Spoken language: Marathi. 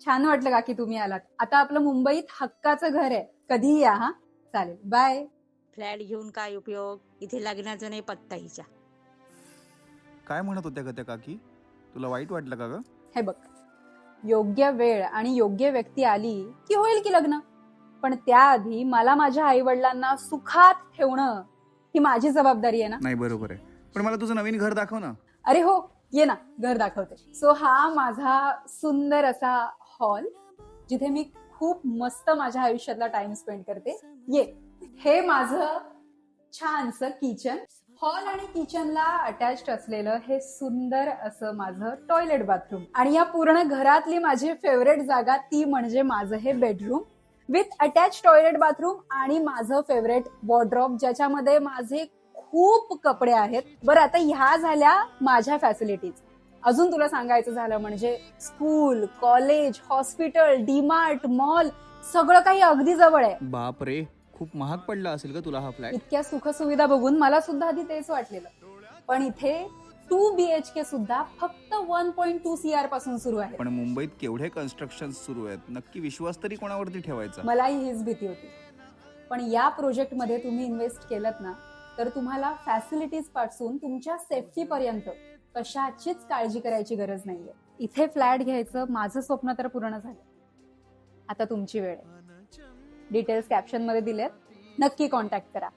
छान वाटलं काकी तुम्ही आलात. आता आपलं मुंबईत हक्काचं घर आहे, कधीही या. हा चालेल, बाय. फ्लॅट घेऊन काय उपयोग, इथे लग्नाचा नाही पत्ता हिच्या. काय म्हणत होत्या का त्या काकी? तुला वाईट वाटलं का ग? हे बघ, योग्य वेळ आणि योग्य व्यक्ती आली की होईल की लग्न, पण त्याआधी मला माझ्या आई वडिलांना सुखात ठेवणं ही माझी जबाबदारी आहे ना. नाही, बरोबर आहे. पण मला तुझं नवीन घर दाखव ना. अरे हो, ये ना, घर दाखवते. सो हा माझा सुंदर असा हॉल, जिथे मी खूप मस्त माझ्या आयुष्यातला टाइम स्पेंड करते. ये, हे माझं छानसं किचन. हॉल आणि किचनला अटॅच्ड असलेलं हे सुंदर असं माझं टॉयलेट बाथरूम. आणि या पूर्ण घरातली माझी फेवरेट जागा ती म्हणजे माझं हे bedroom with attach toilet bathroom आणि माझं फेवरेट वॉर्डरोब, ज्याच्यामध्ये माझे खूप कपडे आहेत. बरं, आता ह्या झाल्या माझ्या फॅसिलिटीज. अजून तुला सांगायचं झालं म्हणजे school, college, hospital, DMart, mall सगळं काही अगदी जवळ आहे. बाप रे, खूप महाग पडला असेल का तुला हा फ्लॅट? इतक्या सुखसुविधा बघून मला सुद्धा आधी तेच वाटलेलं, पण इथे 2 BHK सुद्धा फक्त 1.2 CR पासून सुरू आहे. पण मुंबईत केवढे कन्स्ट्रक्शन सुरू आहेत, नक्की विश्वास तरी कोणावरती ठेवायचा? मलाही हीच भीती होती, पण या प्रोजेक्टमध्ये तुम्ही इन्व्हेस्ट केलं ना, तर तुम्हाला फॅसिलिटीज पासून तुमच्या सेफ्टी पर्यंत कशाचीच काळजी करायची गरज नाहीये. इथे फ्लॅट घ्यायचं माझं स्वप्न तर पूर्ण झालं. आता तुमची वेळ आहे. डिटेल्स कॅप्शन मध्ये दिलेत, नक्की कॉन्टॅक्ट करा.